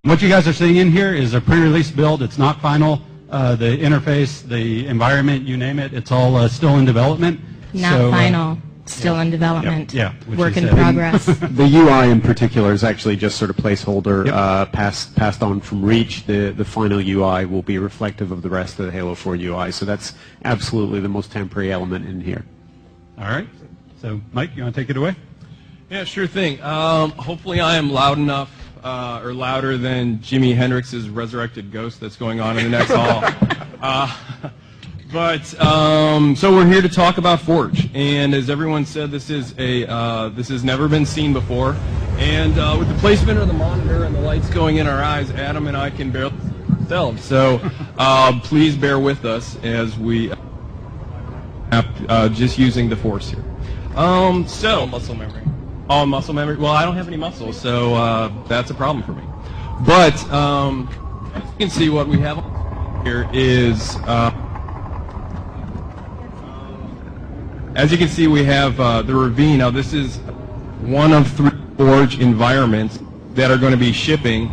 What you guys are seeing in here is a pre-release build. It's not final. The interface, the environment, you name it, it's all still in development. Not final. Still in development. Yeah. Work in progress. The UI in particular is actually just sort of placeholder, passed on from Reach. The final UI will be reflective of the rest of the Halo 4 UI. So that's absolutely the most temporary element in here. All right. So, Mike, you want to take it away? Yeah, sure thing. Hopefully I am loud enough, or louder than Jimi Hendrix's resurrected ghost that's going on in the next hall. So we're here to talk about Forge, and as everyone said, this is this has never been seen before. And with the placement of the monitor and the lights going in our eyes, Adam and I can barely see ourselves. So please bear with us as we have just using the Force here. So muscle memory. Oh, muscle memory. Well, I don't have any muscles, so that's a problem for me. But as you can see, what we have here is. As you can see, we have the Ravine. Now, this is one of 3 Forge environments that are going to be shipping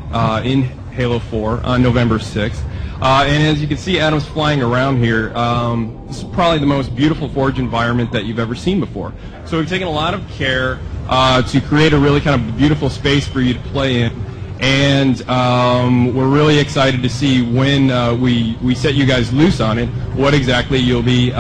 in Halo 4 on November 6th. And as you can see, Adam's flying around here. This is probably the most beautiful Forge environment that you've ever seen before. So we've taken a lot of care to create a really kind of beautiful space for you to play in. And we're really excited to see when we set you guys loose on it, what exactly you'll be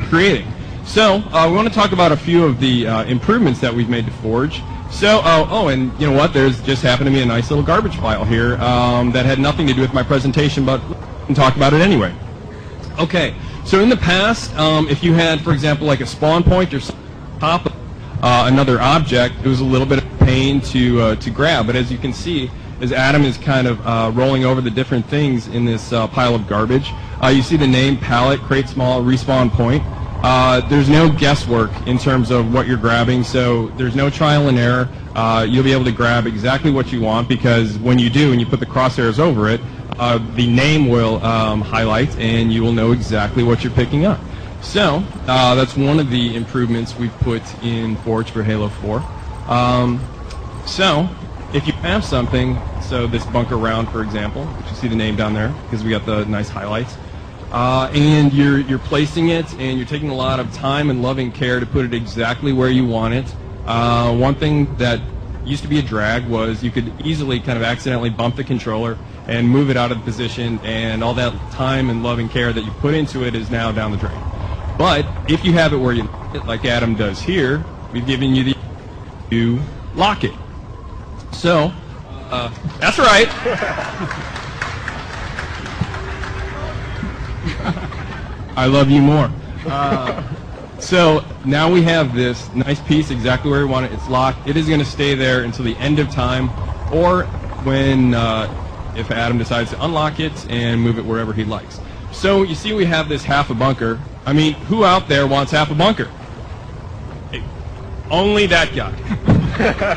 creating. So we want to talk about a few of the improvements that we've made to Forge. So, and you know what? There's just happened to be a nice little garbage file here that had nothing to do with my presentation, but we can talk about it anyway. Okay, so in the past, if you had, for example, like a spawn point or something on top of another object, it was a little bit of a pain to grab. But as you can see, as Adam is kind of rolling over the different things in this pile of garbage, you see the name, palette, create small, respawn point. There's no guesswork in terms of what you're grabbing, so there's no trial and error. You'll be able to grab exactly what you want, because when you do and you put the crosshairs over it, the name will highlight and you will know exactly what you're picking up. So that's one of the improvements we've put in Forge for Halo 4. So if you have something, so this bunker round, for example, which you see the name down there because we got the nice highlights, and you're placing it, and you're taking a lot of time and loving care to put it exactly where you want it. One thing that used to be a drag was you could easily kind of accidentally bump the controller and move it out of position, and all that time and loving care that you put into it is now down the drain. But if you have it where you like it, like Adam does here, we've given you the to lock it. So, that's right. I love you more. So now we have this nice piece exactly where we want it. It's locked. It is going to stay there until the end of time, or when if Adam decides to unlock it and move it wherever he likes. So you see we have this half a bunker. I mean, who out there wants half a bunker? Hey, only that guy.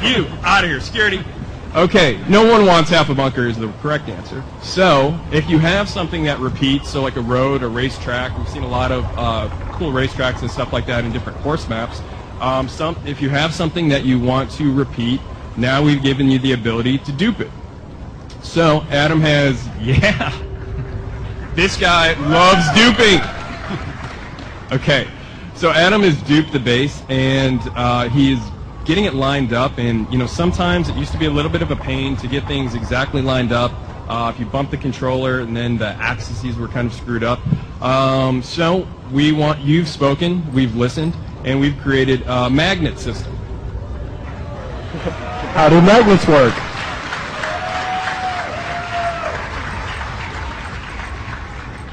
You, out of here, security. Okay, no one wants half a bunker is the correct answer. So, if you have something that repeats, so like a road, a racetrack, we've seen a lot of cool racetracks and stuff like that in different course maps. If you have something that you want to repeat, now we've given you the ability to dupe it. So, Adam has, this guy loves duping. Okay, so Adam has duped the base, and he is getting it lined up, and sometimes it used to be a little bit of a pain to get things exactly lined up. If you bump the controller and then the axes were kind of screwed up. So you've spoken, we've listened, and we've created a magnet system. How do magnets work?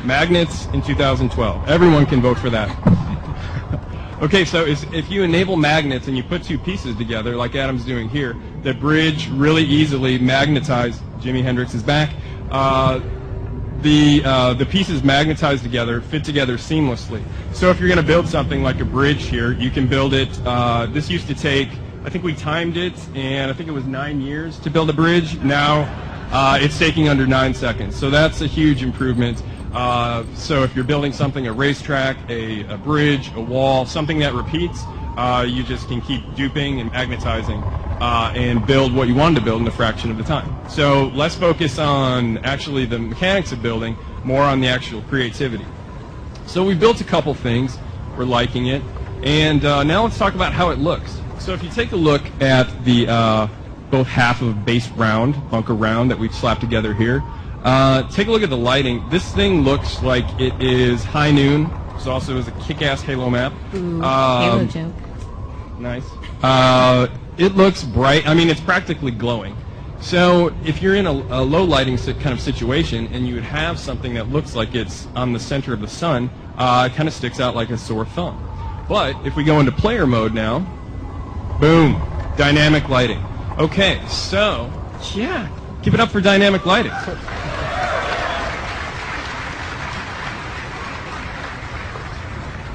Magnets in 2012. Everyone can vote for that. Okay, so if you enable magnets and you put 2 pieces together, like Adam's doing here, the bridge really easily magnetize. Jimi Hendrix is back. The pieces magnetize together, fit together seamlessly. So if you're going to build something like a bridge here, you can build it. This used to take, I think we timed it, and I think it was 9 years to build a bridge. Now it's taking under 9 seconds. So that's a huge improvement. So if you're building something, a racetrack, a bridge, a wall, something that repeats, you just can keep duping and magnetizing and build what you wanted to build in a fraction of the time. So less focus on actually the mechanics of building, more on the actual creativity. So we built a couple things. We're liking it. And now let's talk about how it looks. So if you take a look at the both half of base round, bunker round that we've slapped together here, take a look at the lighting. This thing looks like it is high noon. It also is a kick-ass Halo map. Ooh, Halo joke. Nice. It looks bright. I mean, it's practically glowing. So if you're in a low lighting kind of situation and you would have something that looks like it's on the center of the sun, it kind of sticks out like a sore thumb. But if we go into player mode now, boom, dynamic lighting. Okay, so, yeah, keep it up for dynamic lighting.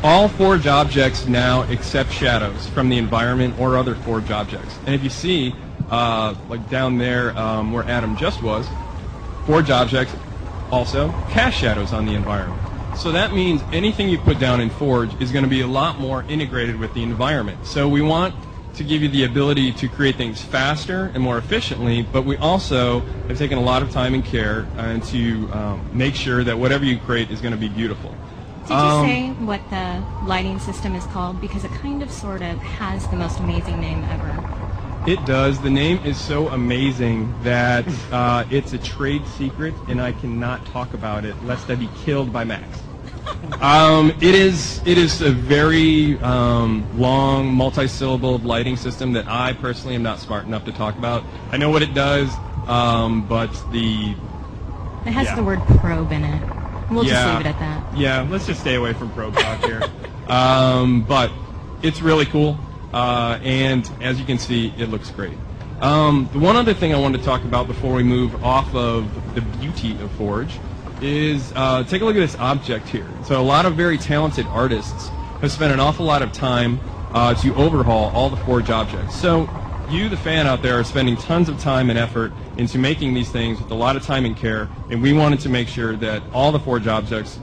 All forge objects now accept shadows from the environment or other forge objects. And if you see, like down there where Adam just was, forge objects also cast shadows on the environment. So that means anything you put down in Forge is going to be a lot more integrated with the environment. So we want to give you the ability to create things faster and more efficiently, but we also have taken a lot of time and care to make sure that whatever you create is going to be beautiful. Did you say what the lighting system is called? Because it kind of sort of has the most amazing name ever. It does. The name is so amazing that it's a trade secret, and I cannot talk about it lest I be killed by Max. It is a very long, multi-syllable lighting system that I personally am not smart enough to talk about. I know what it does, but It has the word probe in it. We'll just leave it at that. Yeah, let's just stay away from probe talk here. But it's really cool, and as you can see, it looks great. The one other thing I wanted to talk about before we move off of the beauty of Forge is take a look at this object here. So a lot of very talented artists have spent an awful lot of time to overhaul all the Forge objects. So you, the fan out there, are spending tons of time and effort into making these things with a lot of time and care, and we wanted to make sure that all the Forge objects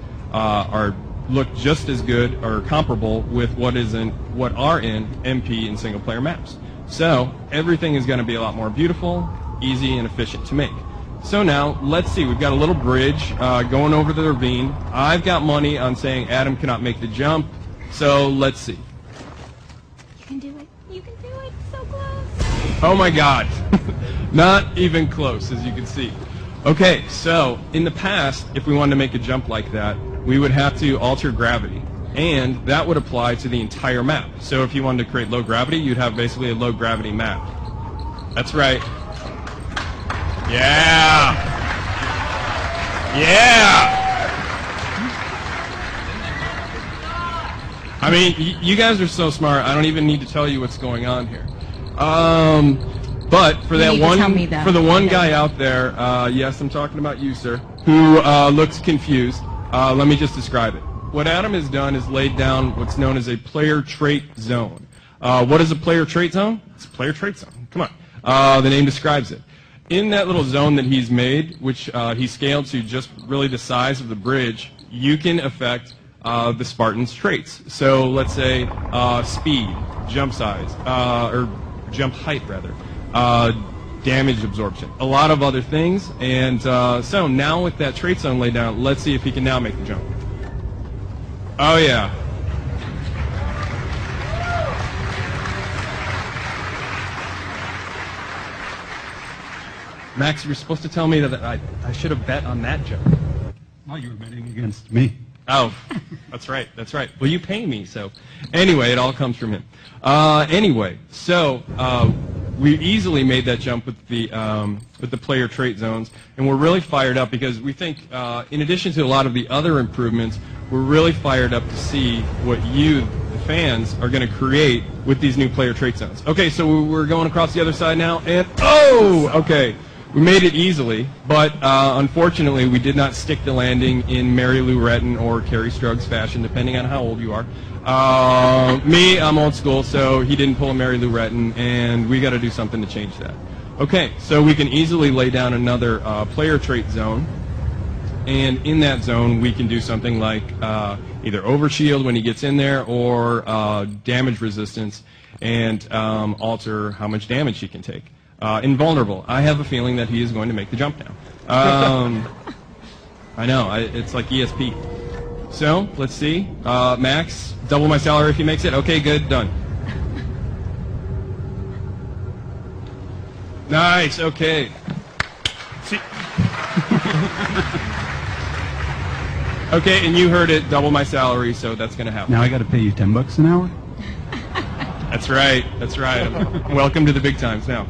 look just as good or comparable with what are in MP and single player maps. So everything is going to be a lot more beautiful, easy, and efficient to make. So now, let's see, we've got a little bridge going over the ravine. I've got money on saying Adam cannot make the jump, so let's see. You can do it. You can do it. So close. Oh my god. Not even close, as you can see. Okay, so in the past, if we wanted to make a jump like that, we would have to alter gravity, and that would apply to the entire map. So if you wanted to create low gravity, you'd have basically a low gravity map. That's right. Yeah! Yeah! I mean, you guys are so smart, I don't even need to tell you what's going on here. But for that one guy out there, yes, I'm talking about you, sir, who looks confused, let me just describe it. What Adam has done is laid down what's known as a player trait zone. What is a player trait zone? It's a player trait zone. Come on. The name describes it. In that little zone that he's made, which he scaled to just really the size of the bridge, you can affect the Spartan's traits. So let's say speed, jump size, or jump height rather, damage absorption, a lot of other things. And so now with that trait zone laid down, let's see if he can now make the jump. Oh yeah. Max, you were supposed to tell me that I should have bet on that jump. Well, you were betting against me. Oh, that's right, that's right. Well, you pay me, so. Anyway, it all comes from him. Anyway, so we easily made that jump with the player trait zones, and we're really fired up because we think, in addition to a lot of the other improvements, we're really fired up to see what you, the fans, are going to create with these new player trait zones. Okay, so we're going across the other side now, and oh, okay. We made it easily, but unfortunately we did not stick the landing in Mary Lou Retton or Carrie Struggs fashion, depending on how old you are. Me, I'm old school, so he didn't pull a Mary Lou Retton, and we got to do something to change that. Okay, so we can easily lay down another player trait zone, and in that zone we can do something like either overshield when he gets in there or damage resistance. and alter how much damage he can take. Invulnerable. I have a feeling that he is going to make the jump now. I know, it's like ESP. So, let's see. Max, double my salary if he makes it. Okay, good, done. Nice, okay. See. Okay, and you heard it, double my salary, so that's going to happen. Now I got to pay you $10 an hour? That's right, that's right. Welcome to the big times now.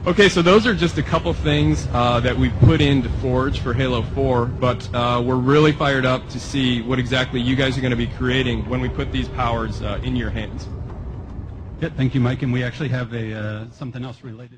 Okay, so those are just a couple things that we put into Forge for Halo 4, but we're really fired up to see what exactly you guys are going to be creating when we put these powers in your hands. Yeah, thank you, Mike. And we actually have something else related.